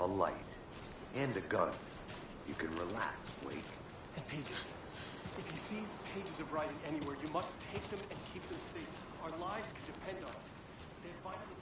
a light, and a gun. You can relax, Wake. And pages. If you see pages of writing anywhere, you must take them and keep them safe. Our lives could depend on it. They're vital.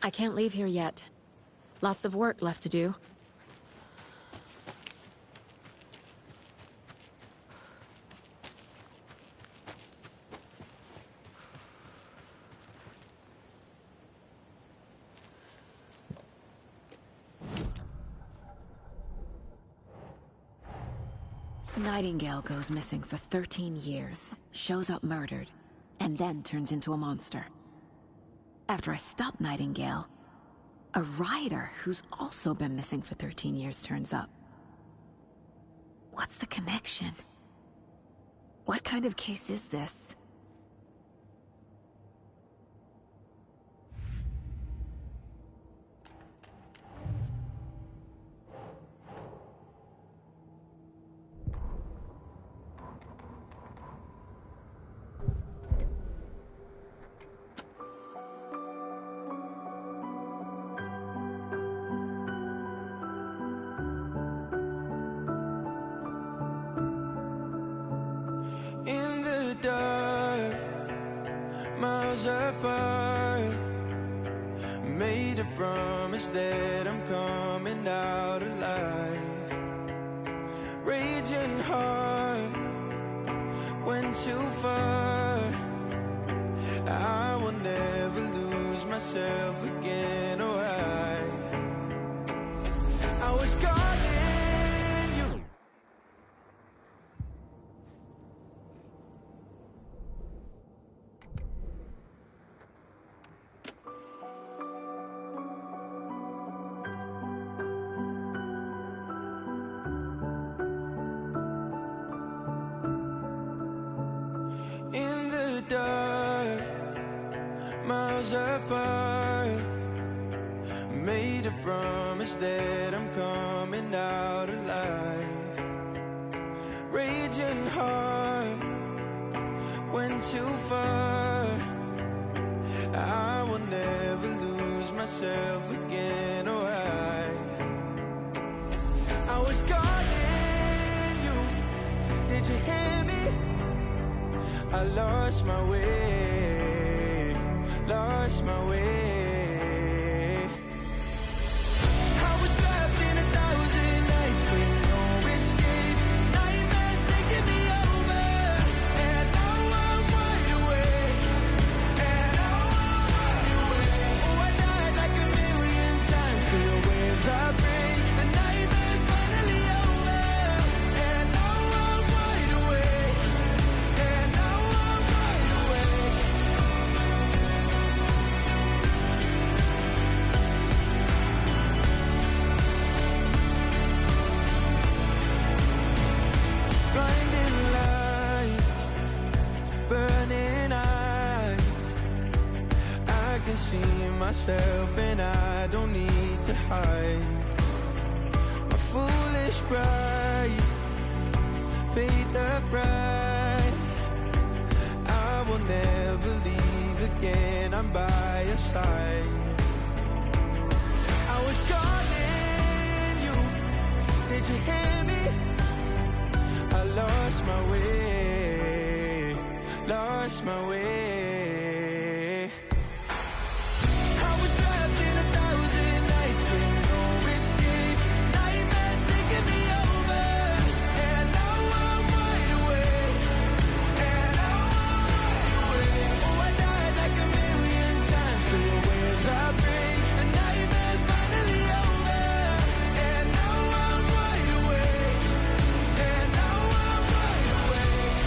I can't leave here yet. Lots of work left to do. Nightingale goes missing for 13 years, shows up murdered, and then turns into a monster. After I stop Nightingale, a rider who's also been missing for 13 years turns up. What's the connection? What kind of case is this? In the dark miles apart. Made a promise that I'm coming out alive. Raging heart went too far. I will never lose myself again. Oh, I was caught in you. In the dark, miles apart. Made a promise that I'm coming out alive. Raging heart went too far. I will never lose myself again. Oh, I was caught in you. Did you hear me? I lost my way, lost my way. I was trapped in 1,000 nights with no escape. Nightmares taking me over, and now I'm wide awake. And now I'm wide awake. Oh, I died like 1,000,000 times. Feel waves I break. The nightmare's finally over, and now I'm wide awake. And now I'm wide awake. Blinding lights, burning eyes. I can see myself and I don't need to hide. My foolish pride paid the price. I will never leave again. I'm by your side. I was caught in you. Did you hear me? I lost my way, lost my way. I was trapped in 1,000 nights with no escape. Nightmares taking me over, and now I'm wide awake. And now I'm wide awake. Oh, I died like 1,000,000 times. Feel waves I break. The nightmare's finally over, and now I'm wide awake. And now I'm wide awake.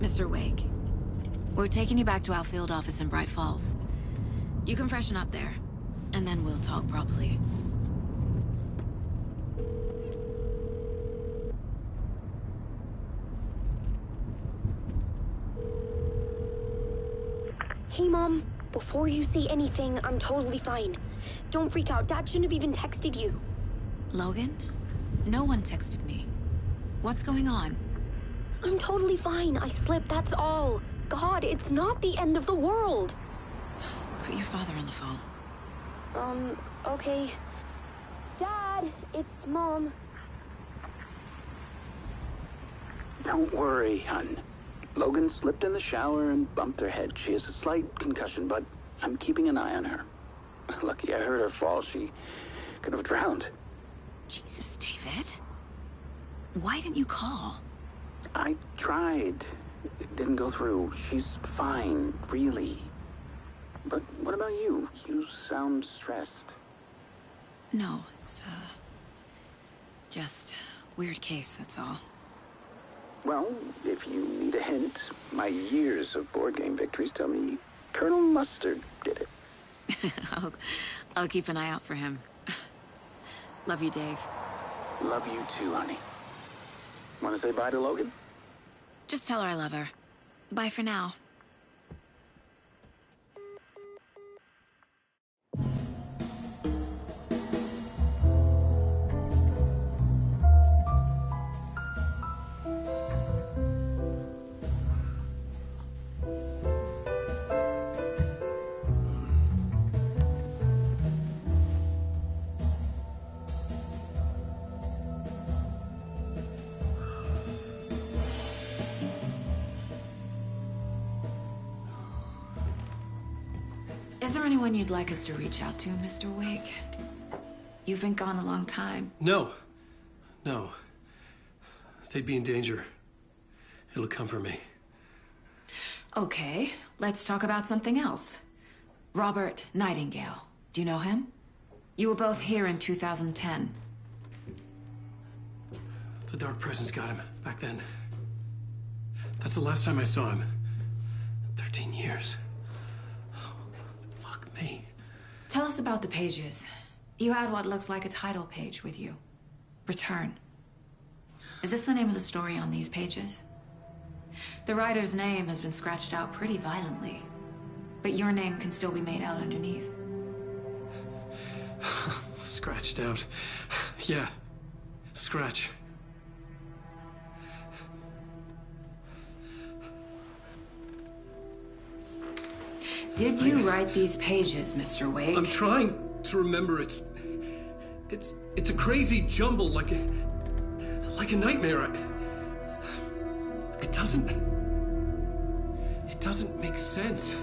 Mr. Wake, we're taking you back to our field office in Bright Falls. You can freshen up there, and then we'll talk properly. Hey, Mom. Before you say anything, I'm totally fine. Don't freak out. Dad shouldn't have even texted you. Logan? No one texted me. What's going on? I'm totally fine. I slipped, that's all. God, it's not the end of the world. Put your father on the phone. Okay. Dad, it's Mom. Don't worry, hon. Logan slipped in the shower and bumped her head. She has a slight concussion, but I'm keeping an eye on her. Lucky I heard her fall. She could have drowned. Jesus, David. Why didn't you call? I tried. It didn't go through. She's fine, really. But what about you? You sound stressed. No, it's, just weird case, that's all. Well, if you need a hint, my years of board game victories tell me Colonel Mustard did it. I'll keep an eye out for him. Love you, Dave. Love you too, honey. Want to say bye to Logan? Just tell her I love her. Bye for now. Is there anyone you'd like us to reach out to, Mr. Wake? You've been gone a long time. No. No. They'd be in danger. It'll come for me. Okay, let's talk about something else. Robert Nightingale. Do you know him? You were both here in 2010. The Dark Presence got him back then. That's the last time I saw him. 13 years. Fuck me. Tell us about the pages. You had what looks like a title page with you. Return. Is this the name of the story on these pages? The writer's name has been scratched out pretty violently, but your name can still be made out underneath. Scratched out. Yeah. Scratch. Did you write these pages, Mr. Wake? I'm trying to remember. It's a crazy jumble, like a nightmare. It doesn't make sense.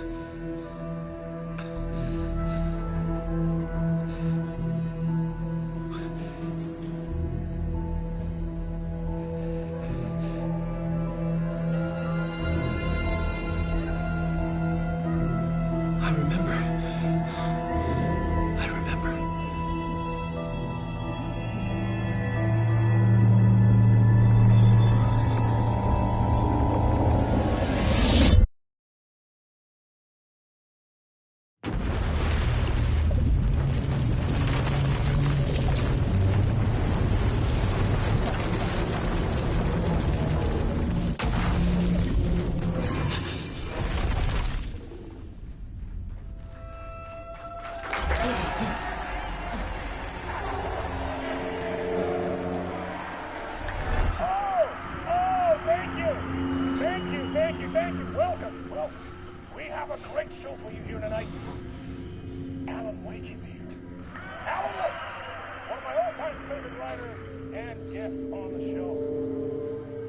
I remember. Thank you. Welcome. We have a great show for you here tonight. Alan Wake is here. Alan Wake, one of my all-time favorite writers and guests on the show.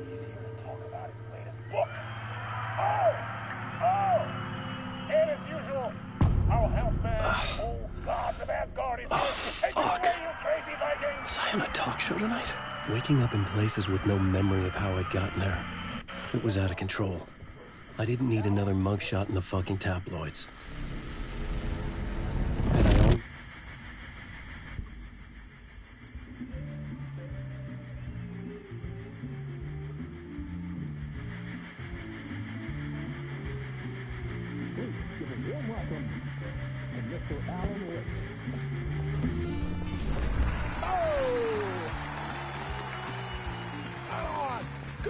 He's here to talk about his latest book. And as usual, our house band, old gods of Asgard, is here to take it away, you crazy Vikings. Was I on a talk show tonight? Waking up in places with no memory of how I'd gotten there. It was out of control. I didn't need another mugshot in the fucking tabloids. And I own...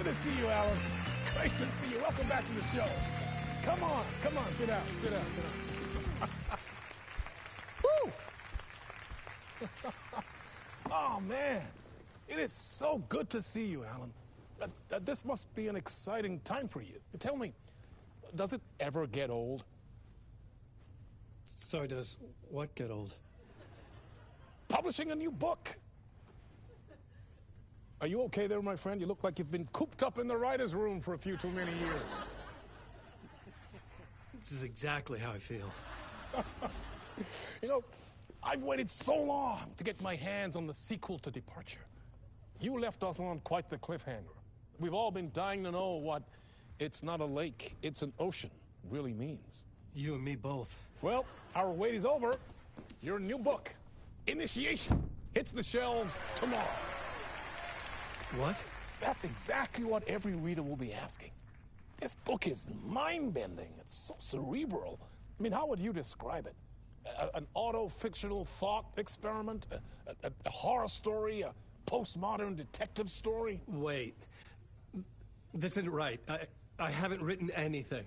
to see you, Alan. Great to see you. Welcome back to the show. Come on, sit down. Woo! Oh, man. It is so good to see you, Alan. This must be an exciting time for you. Tell me, does it ever get old? So does what get old? Publishing a new book. Are you okay there, my friend? You look like you've been cooped up in the writer's room for a few too many years. This is exactly how I feel. You know, I've waited so long to get my hands on the sequel to Departure. You left us on quite the cliffhanger. We've all been dying to know what "it's not a lake, it's an ocean" really means. You and me both. Well, our wait is over. Your new book, Initiation, hits the shelves tomorrow. What? That's exactly what every reader will be asking. This book is mind-bending. It's so cerebral. I mean, how would you describe it? An auto-fictional thought experiment? A horror story? A postmodern detective story? Wait. This isn't right. I haven't written anything.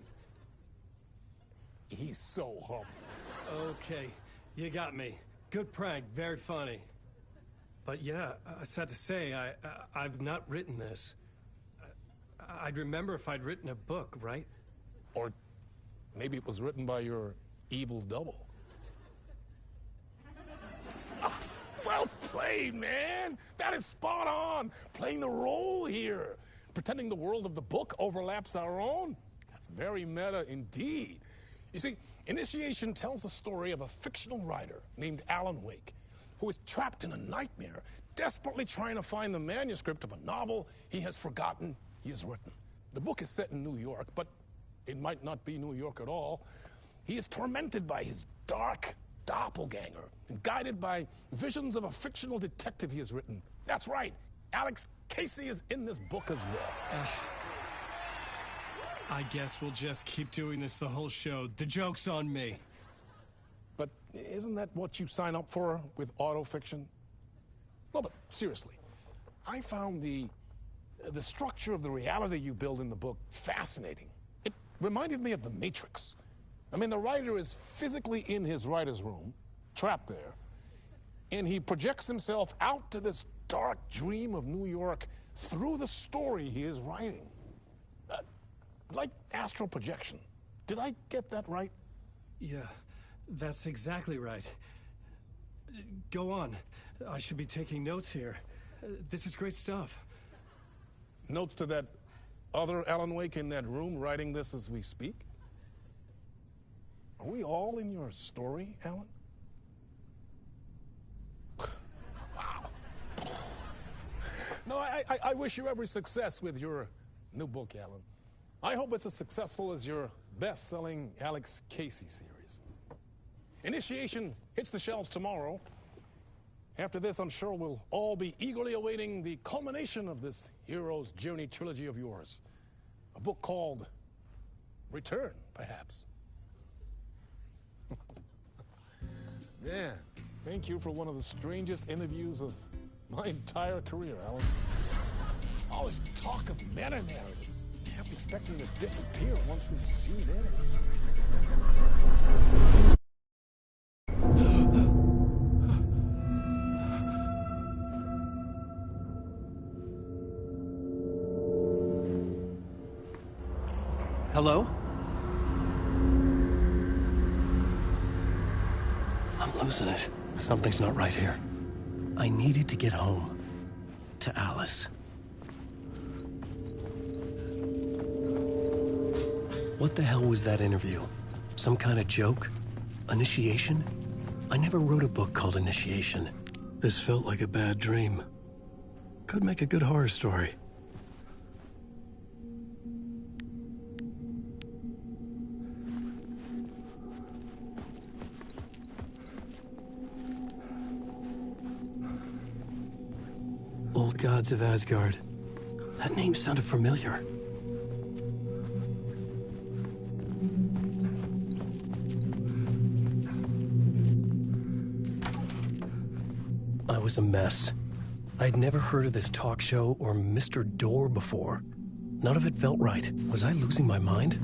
He's so humble. Okay, you got me. Good prank, very funny. But yeah, sad to say, I've not written this. I'd remember if I'd written a book, right? Or maybe it was written by your evil double. Well played, man. That is spot on. Playing the role here. Pretending the world of the book overlaps our own. That's very meta indeed. You see, Initiation tells the story of a fictional writer named Alan Wake, who is trapped in a nightmare, desperately trying to find the manuscript of a novel he has forgotten he has written. The book is set in New York, but it might not be New York at all. He is tormented by his dark doppelganger and guided by visions of a fictional detective he has written. That's right, Alex Casey is in this book as well. I guess we'll just keep doing this the whole show. The joke's on me. But isn't that what you sign up for with autofiction? No, but seriously, I found the structure of the reality you build in the book fascinating. It reminded me of The Matrix. I mean, the writer is physically in his writer's room, trapped there, and he projects himself out to this dark dream of New York through the story he is writing. Like astral projection. Did I get that right? Yeah, that's exactly right. Go on. I should be taking notes here. This is great stuff. Notes to that other Alan Wake in that room writing this as we speak? Are we all in your story, Alan? Wow. No, I wish you every success with your new book, Alan. I hope it's as successful as your best-selling Alex Casey series. Initiation hits the shelves tomorrow. After this, I'm sure we'll all be eagerly awaiting the culmination of this hero's journey trilogy of yours. A book called Return, perhaps. Yeah, thank you for one of the strangest interviews of my entire career, Alan. All this talk of meta-narratives. I'm expecting to disappear once this scene ends. Hello? I'm losing it. Something's not right here. I needed to get home. To Alice. What the hell was that interview? Some kind of joke? Initiation? I never wrote a book called Initiation. This felt like a bad dream. Could make a good horror story. Old Gods of Asgard. That name sounded familiar. I was a mess. I'd never heard of this talk show or Mr. Door before. None of it felt right. Was I losing my mind?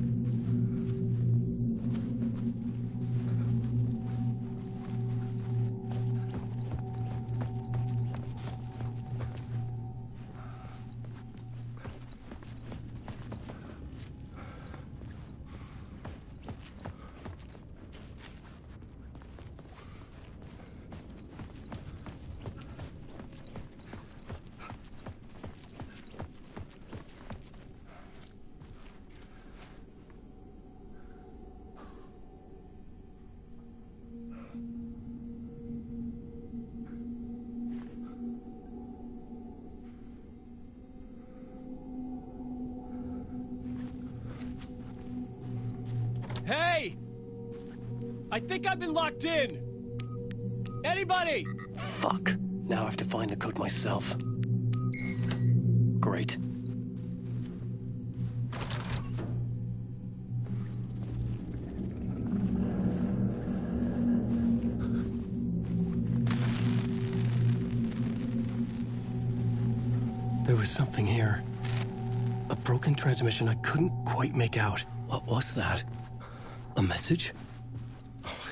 Hey! I think I've been locked in! Anybody? Fuck. Now I have to find the code myself. Great. There was something here. A broken transmission I couldn't quite make out. What was that? A message?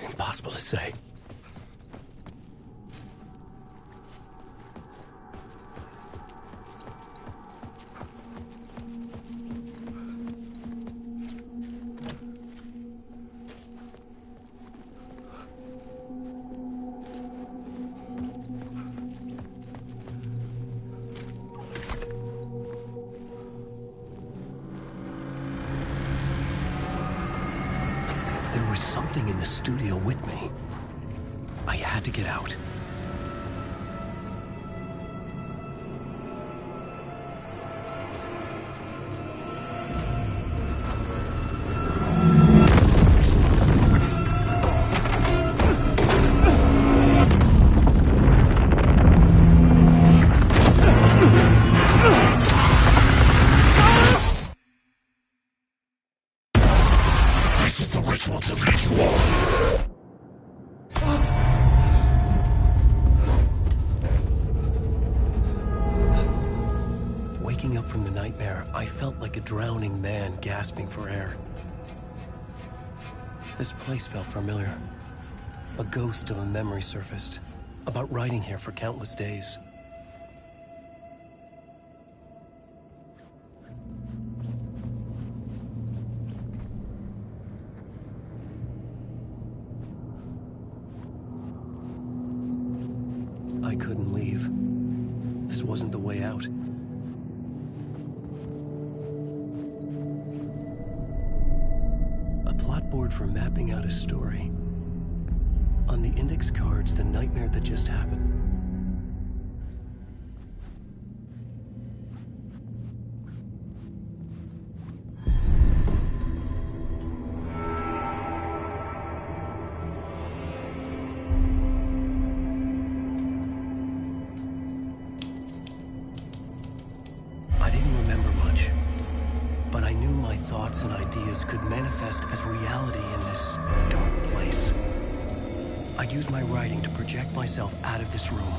Impossible to say. There was something in the studio with me. I had to get out. Waking up from the nightmare, I felt like a drowning man gasping for air. This place felt familiar. A ghost of a memory surfaced, about riding here for countless days. I couldn't leave. This wasn't the way out. A plot board for mapping out a story. On the index cards, the nightmare that just happened. I didn't remember much, but I knew my thoughts and ideas could manifest as reality in this dark place. I'd use my writing to project myself out of this room,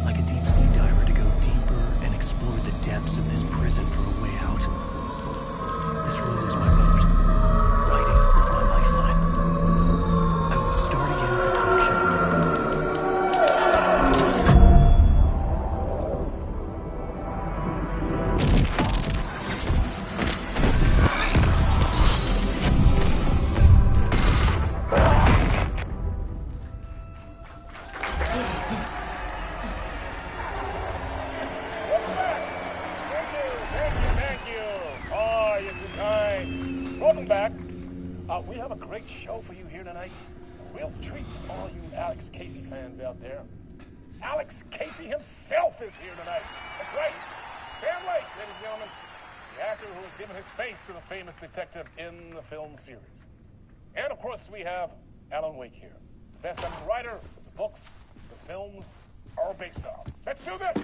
like a deep-sea diver to go deeper and explore the depths of this prison for a way out. This room was my boat. Writing was my lifeline. I would start again at the talk show. Thank you. Oh, you're too kind. Welcome back. We have a great show for you here tonight. A real treat for all you Alex Casey fans out there. Alex Casey himself is here tonight. That's right. Sam Lake, ladies and gentlemen. The actor who has given his face to the famous detective in the film series. And of course, we have Alan Wake here. The best-selling writer the books, the films are based on. Let's do this!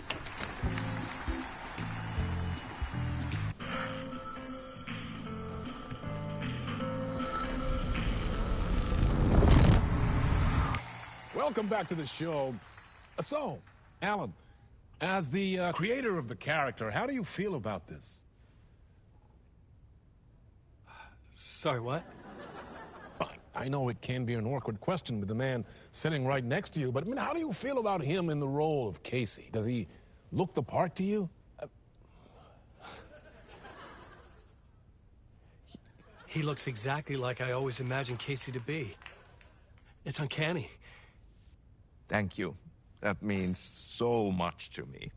Welcome back to the show. So, Alan, as the creator of the character, how do you feel about this? Sorry, what? I know it can be an awkward question with the man sitting right next to you, but I mean, how do you feel about him in the role of Casey? Does he look the part to you? He looks exactly like I always imagined Casey to be. It's uncanny. Thank you. That means so much to me.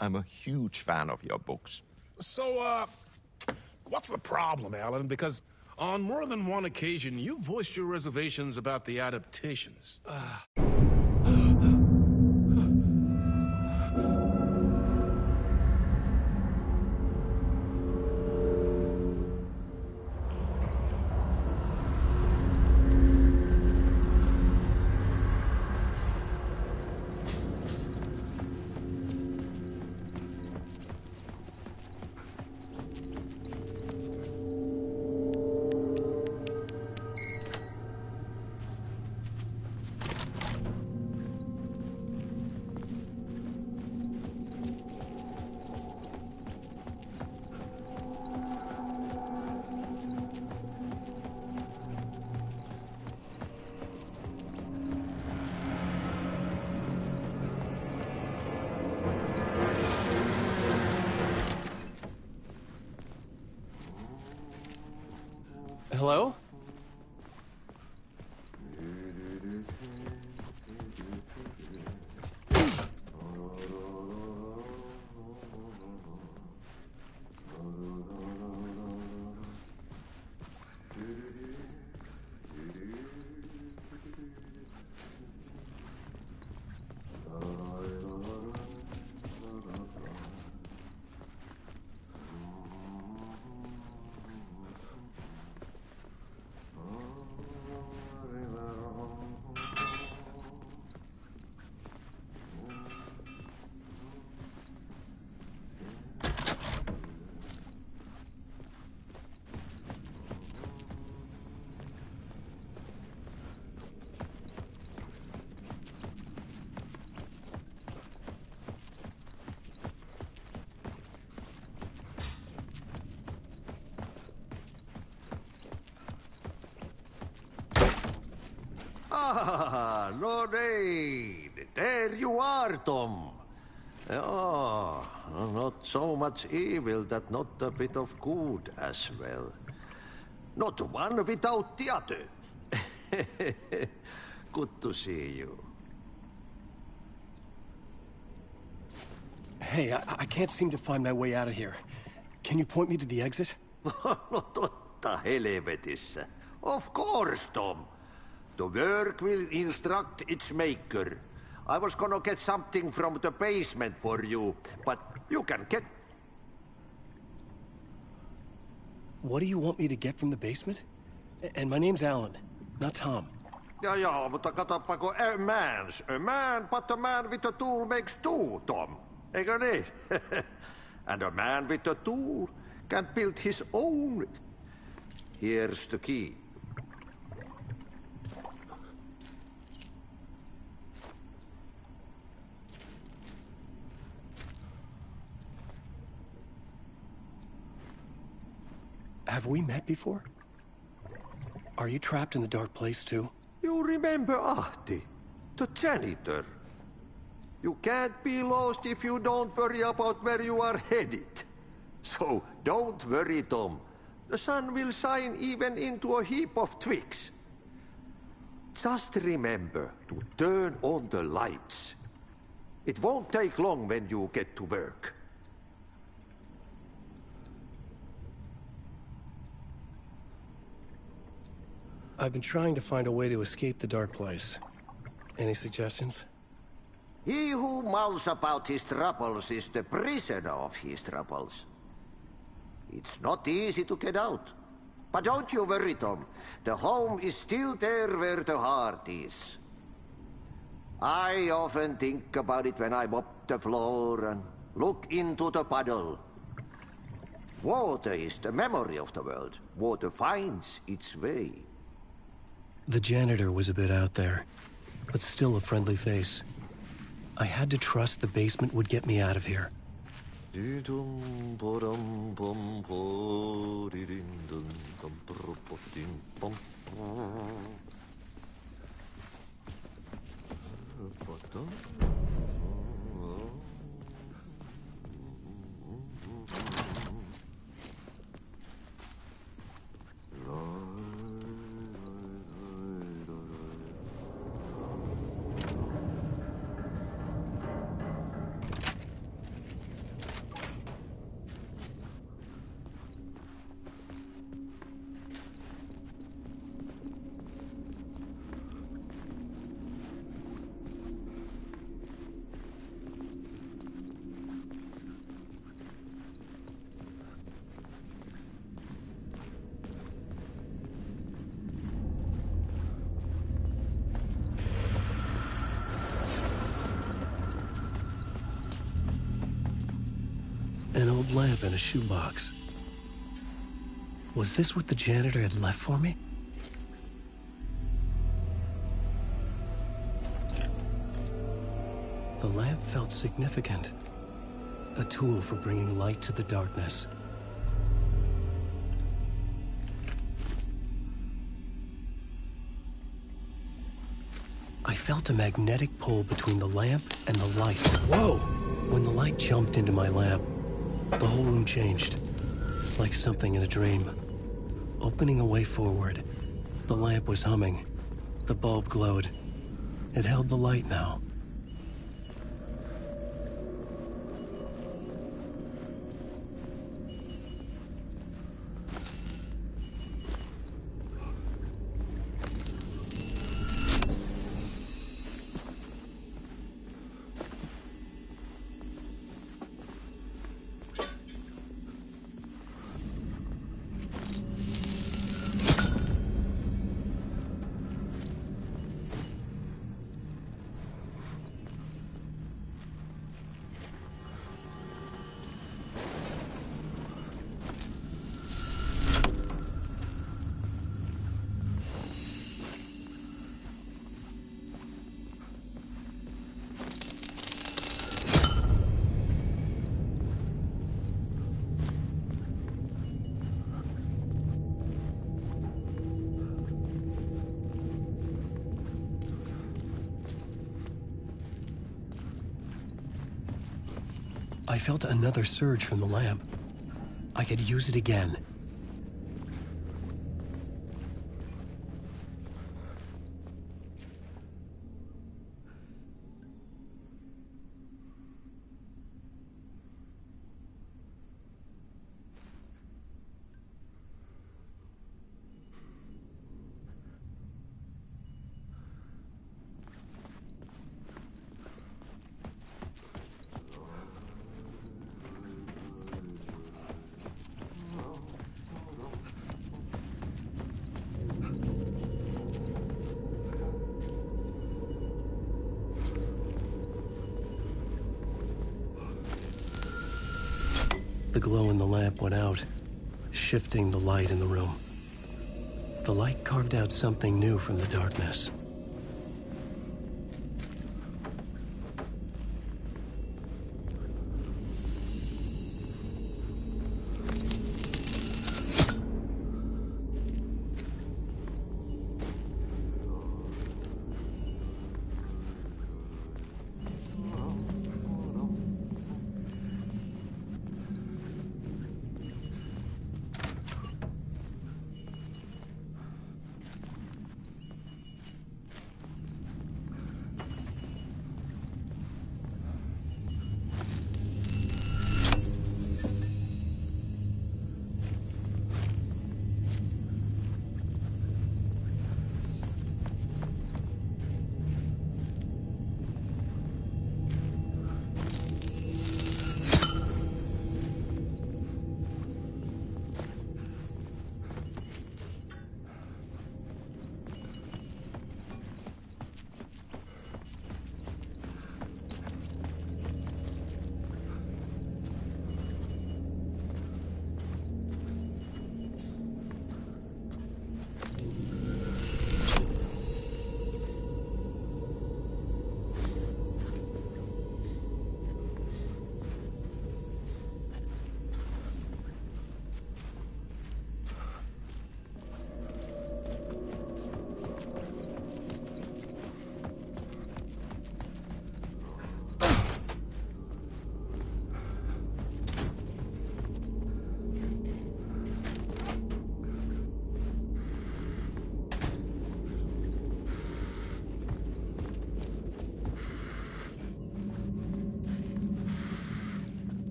I'm a huge fan of your books. So, what's the problem, Alan? Because on more than one occasion, you voiced your reservations about the adaptations. Hello? Ah, Lorraine! There you are, Tom. Oh, not so much evil that not a bit of good as well. Not one without the other. Good to see you. Hey, I can't seem to find my way out of here. Can you point me to the exit? No totta helvetissä. Of course, Tom. The work will instruct its maker. I was gonna get something from the basement for you, but you can get... What do you want me to get from the basement? And my name's Alan, not Tom. Ja, mutta katoppa kun a man, but a man with a tool makes two, Tom. Eikö niin? And a man with a tool can build his own. Here's the key. Have we met before? Are you trapped in the dark place too? You remember Ahti, the janitor. You can't be lost if you don't worry about where you are headed. So don't worry, Tom. The sun will shine even into a heap of twigs. Just remember to turn on the lights. It won't take long when you get to work. I've been trying to find a way to escape the dark place. Any suggestions? He who mouths about his troubles is the prisoner of his troubles. It's not easy to get out. But don't you worry, Tom. The home is still there where the heart is. I often think about it when I mop the floor and look into the puddle. Water is the memory of the world. Water finds its way. The janitor was a bit out there, but still a friendly face. I had to trust the basement would get me out of here. Dum podum pum podidim dum dum podim pum. An old lamp in a shoebox. Was this what the janitor had left for me? The lamp felt significant. A tool for bringing light to the darkness. I felt a magnetic pull between the lamp and the light. Whoa! When the light jumped into my lamp, the whole room changed, like something in a dream. Opening a way forward, the lamp was humming. The bulb glowed. It held the light now. I felt another surge from the lamp. I could use it again. The glow in the lamp went out, shifting the light in the room. The light carved out something new from the darkness.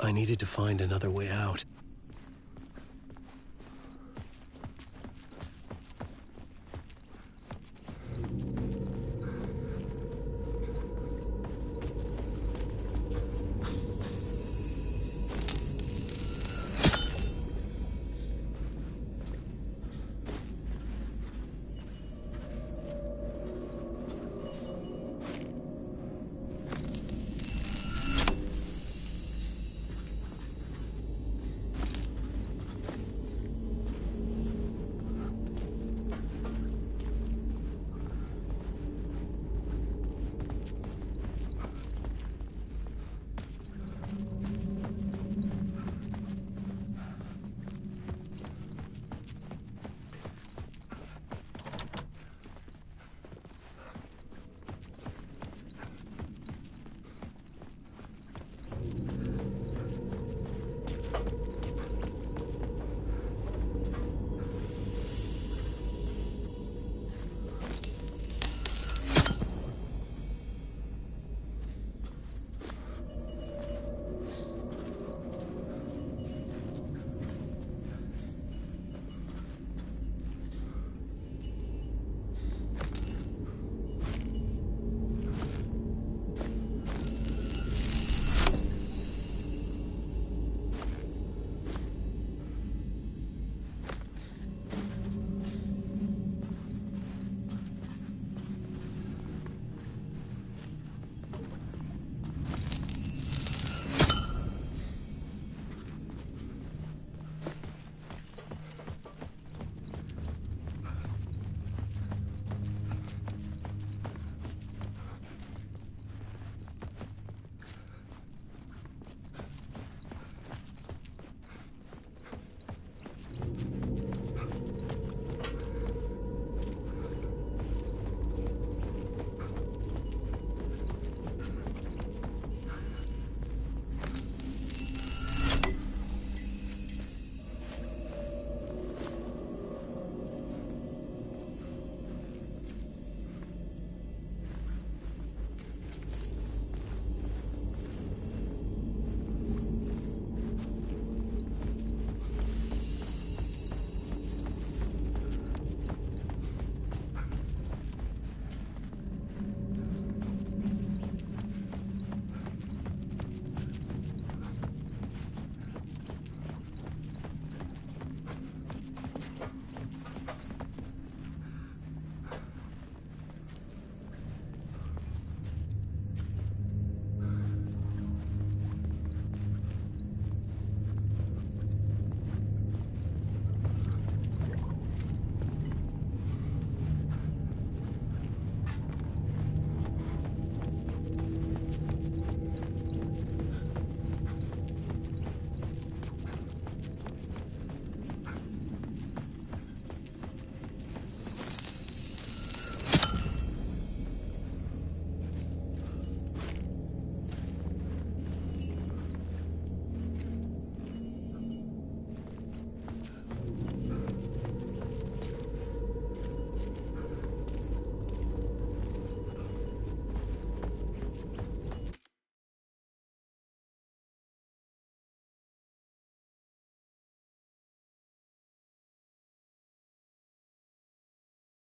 I needed to find another way out.